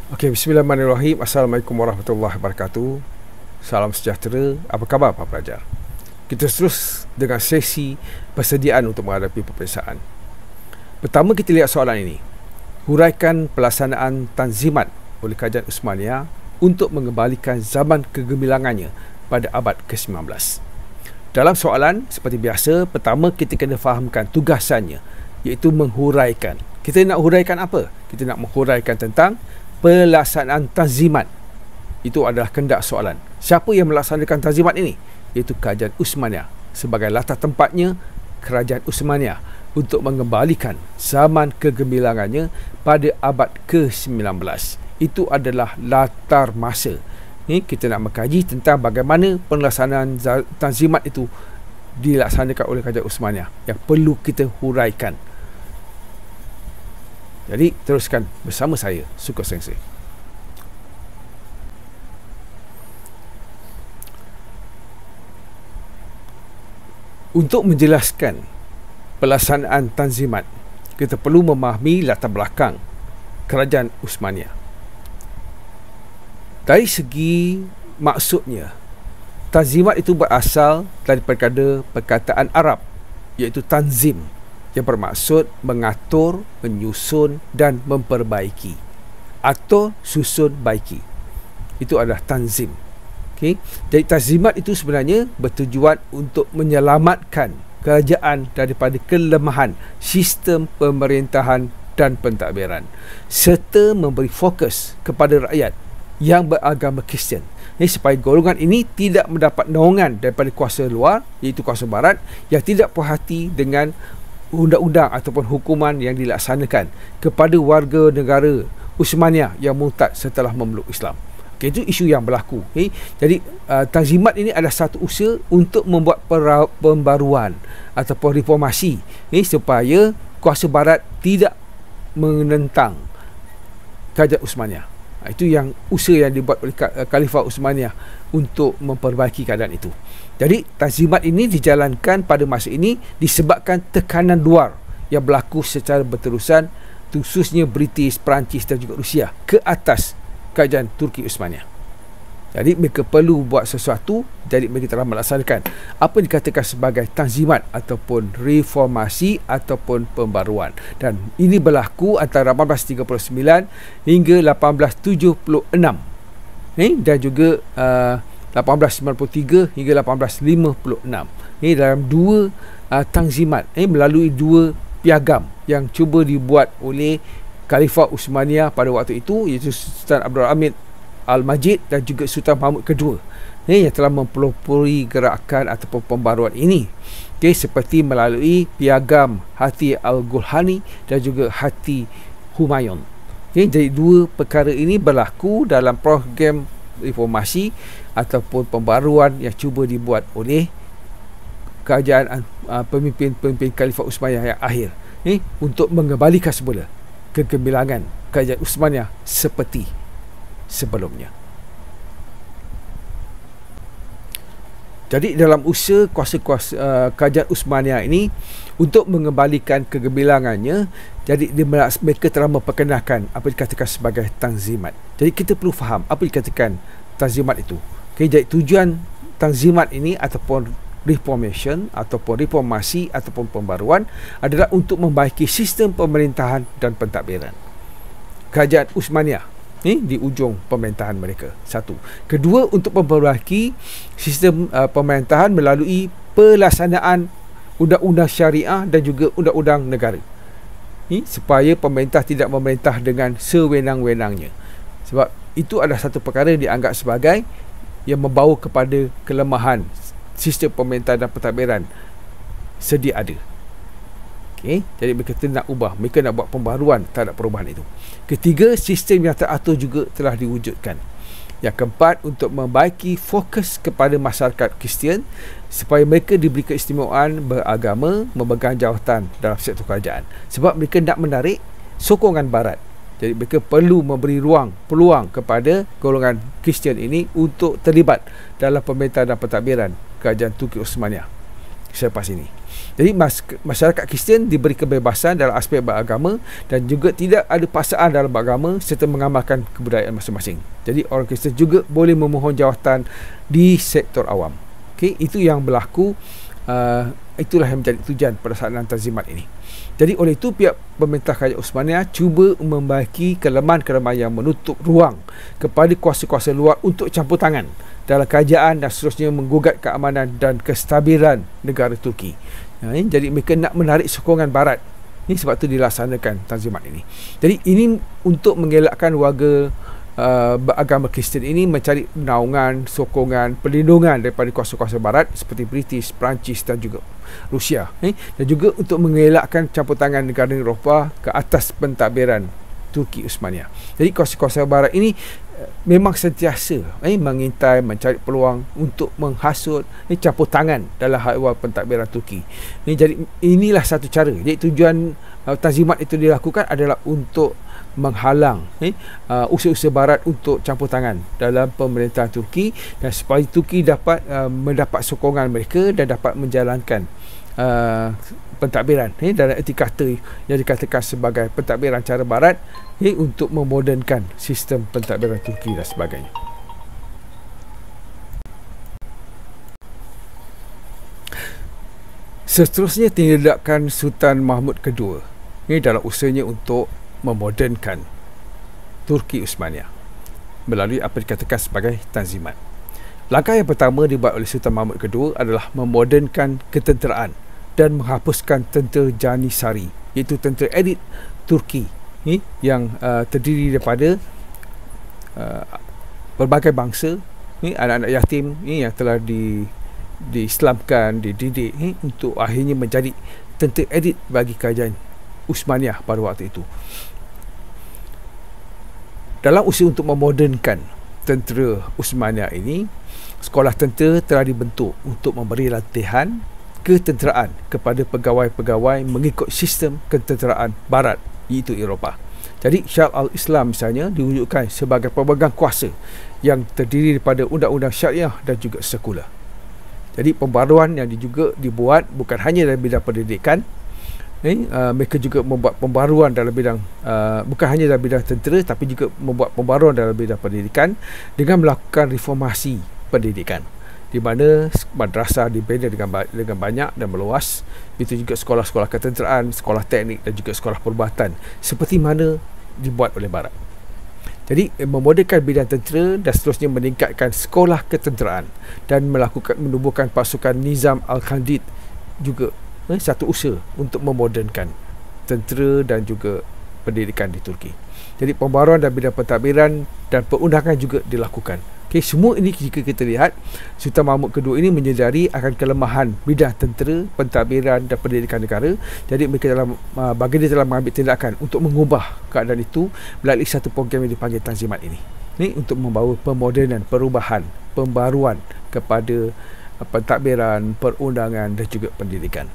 Okey, bismillahirrahmanirrahim. Assalamualaikum warahmatullahi wabarakatuh. Salam sejahtera. Apa khabar para pelajar? Kita terus dengan sesi persediaan untuk menghadapi peperiksaan. Pertama, kita lihat soalan ini. Huraikan pelaksanaan tanzimat oleh Kerajaan Uthmaniyah untuk mengembalikan zaman kegemilangannya pada abad ke-19. Dalam soalan, seperti biasa, pertama kita kena fahamkan tugasannya, iaitu menghuraikan. Kita nak huraikan apa? Kita nak menghuraikan tentang pelaksanaan tanzimat. Itu adalah kehendak soalan. Siapa yang melaksanakan tanzimat ini? Iaitu Kerajaan Uthmaniyah. Sebagai latar tempatnya, Kerajaan Uthmaniyah untuk mengembalikan zaman kegemilangannya pada abad ke-19. Itu adalah latar masa. Ni kita nak mengkaji tentang bagaimana pelaksanaan tanzimat itu dilaksanakan oleh Kerajaan Uthmaniyah yang perlu kita huraikan. Jadi teruskan bersama saya, Suka Sensei. Untuk menjelaskan pelaksanaan tanzimat, kita perlu memahami latar belakang Kerajaan Uthmaniyah. Dari segi maksudnya, tanzimat itu berasal daripada perkataan Arab, iaitu tanzim, yang bermaksud mengatur, menyusun dan memperbaiki atau susun baiki. Itu adalah tanzim. Okay? Jadi tanzimat itu sebenarnya bertujuan untuk menyelamatkan kerajaan daripada kelemahan sistem pemerintahan dan pentadbiran, serta memberi fokus kepada rakyat yang beragama Kristian. Supaya golongan ini tidak mendapat naungan daripada kuasa luar, iaitu kuasa barat, yang tidak puas hati dengan undang-undang ataupun hukuman yang dilaksanakan kepada warga negara Uthmaniyah yang murtad setelah memeluk Islam. Okay, itu isu yang berlaku. Okay. Jadi tanzimat ini adalah satu usaha untuk membuat pembaruan ataupun reformasi, supaya kuasa barat tidak menentang Kerajaan Uthmaniyah. Itu yang usaha yang dibuat oleh Khalifah Uthmaniyah untuk memperbaiki keadaan itu. Jadi tanzimat ini dijalankan pada masa ini disebabkan tekanan luar yang berlaku secara berterusan, khususnya British, Perancis dan juga Rusia ke atas Kerajaan Turki Uthmaniyah. Jadi mereka perlu buat sesuatu, jadi mereka telah melaksanakan apa yang dikatakan sebagai tanzimat ataupun reformasi ataupun pembaruan. Dan ini berlaku antara 1839 hingga 1876. Dan juga 1893 hingga 1856. Ini dalam dua tanzimat, melalui dua piagam yang cuba dibuat oleh Khalifah Uthmaniyah pada waktu itu, iaitu Sultan Abdul Hamid Al-Majid dan juga Sultan Mahmud II, yang telah mempelopori gerakan ataupun pembaruan ini. Seperti melalui piagam Hati Al-Gulhani dan juga Hati Humayun. Jadi dua perkara ini berlaku dalam program reformasi ataupun pembaruan yang cuba dibuat oleh kerajaan pemimpin-pemimpin Khalifah Uthmaniyah yang akhir, untuk mengembalikan semula kegemilangan Kerajaan Uthmaniyah seperti sebelumnya. Jadi dalam usaha kuasa-kuasa Kerajaan Uthmaniyah ini untuk mengembalikan kegemilangannya, jadi mereka telah memperkenalkan apa dikatakan sebagai tanzimat. Jadi kita perlu faham apa dikatakan tanzimat itu. Jadi tujuan tanzimat ini ataupun reformation ataupun reformasi ataupun pembaruan adalah untuk membaiki sistem pemerintahan dan pentadbiran Kerajaan Uthmaniyah di ujung pemerintahan mereka. Satu. Kedua, untuk memperbaiki sistem pemerintahan melalui pelaksanaan undang-undang syariah dan juga undang-undang negara, supaya pemerintah tidak memerintah dengan sewenang-wenangnya. Sebab itu adalah satu perkara yang dianggap sebagai yang membawa kepada kelemahan sistem pemerintahan dan pentadbiran sedia ada. Jadi mereka nak ubah, mereka nak buat pembaruan terhadap perubahan itu. Ketiga, sistem yang teratur juga telah diwujudkan. Yang keempat, untuk membaiki fokus kepada masyarakat Kristian supaya mereka diberi keistimewaan beragama memegang jawatan dalam sektor kerajaan. Sebab mereka nak menarik sokongan barat. Jadi mereka perlu memberi peluang kepada golongan Kristian ini untuk terlibat dalam pemerintahan dan pentadbiran Kerajaan Turki Uthmaniyah selepas ini. Jadi masyarakat Kristian diberi kebebasan dalam aspek beragama dan juga tidak ada paksaan dalam beragama serta mengamalkan kebudayaan masing-masing. Jadi orang Kristian juga boleh memohon jawatan di sektor awam. Okey, itu yang berlaku. Itulah yang menjadi tujuan pelaksanaan tanzimat ini. Jadi oleh itu pihak pemerintah Kerajaan Osmania cuba membaiki kelemahan-kelemahan yang menutup ruang kepada kuasa-kuasa luar untuk campur tangan dalam kerajaan dan seterusnya menggugat keamanan dan kestabilan negara Turki. Jadi mereka nak menarik sokongan barat. Ini sebab tu dilaksanakan tanzimat ini. Jadi ini untuk mengelakkan warga beragama Kristian ini mencari naungan, sokongan, perlindungan daripada kuasa-kuasa barat seperti British, Perancis dan juga Rusia. Dan juga untuk mengelakkan campur tangan negara Eropah ke atas pentadbiran Turki Osmania. Jadi kuasa-kuasa barat ini memang sentiasa mengintai, mencari peluang untuk menghasut, campur tangan dalam hal ehwal pentadbiran Turki. Jadi inilah satu cara. Jadi tujuan tanzimat itu dilakukan adalah untuk menghalang usaha-usaha barat untuk campur tangan dalam pemerintahan Turki dan supaya Turki dapat mendapat sokongan mereka dan dapat menjalankan pentadbiran dalam erti kata yang dikatakan sebagai pentadbiran cara barat untuk memodernkan sistem pentadbiran Turki dan sebagainya. Seterusnya tindakan Sultan Mahmud II dalam usahanya untuk memodernkan Turki Osmania melalui apa dikatakan sebagai tanzimat. Langkah yang pertama dibuat oleh Sultan Mahmud II adalah memodernkan ketenteraan dan menghapuskan tentera Janissary, iaitu tentera elit Turki yang terdiri daripada berbagai bangsa, anak-anak yatim yang telah diislamkan, dididik untuk akhirnya menjadi tentera elit bagi kerajaan Uthmaniyah pada waktu itu. Dalam usaha untuk memodernkan tentera Uthmaniyah ini, sekolah tentera telah dibentuk untuk memberi latihan ketenteraan kepada pegawai-pegawai mengikut sistem ketenteraan barat, iaitu Eropah. Jadi Syariah al-Islam misalnya diwujudkan sebagai pemegang kuasa yang terdiri daripada undang-undang syariah dan juga sekular. Jadi pembaruan yang juga dibuat bukan hanya dalam bidang pendidikan, mereka juga membuat pembaruan dalam bidang bukan hanya dalam bidang tentera tapi juga membuat pembaruan dalam bidang pendidikan dengan melakukan reformasi pendidikan, di mana madrasah dibina dengan banyak dan meluas. Itu juga sekolah-sekolah ketenteraan, sekolah teknik dan juga sekolah perubatan seperti mana dibuat oleh barat. Jadi memodernkan bidang tentera dan seterusnya meningkatkan sekolah ketenteraan dan menubuhkan pasukan Nizam Al-Khandid juga satu usaha untuk memodernkan tentera dan juga pendidikan di Turki. Jadi pembaruan dan bidang pentadbiran dan perundangan juga dilakukan. Okay, semua ini jika kita lihat, Sultan Mahmud II ini menyedari akan kelemahan bidang tentera, pentadbiran dan pendidikan negara. Jadi mereka baginda telah mengambil tindakan untuk mengubah keadaan itu melalui satu program yang dipanggil tanzimat ini. Untuk membawa pemodenan, perubahan, pembaruan kepada pentadbiran, perundangan dan juga pendidikan.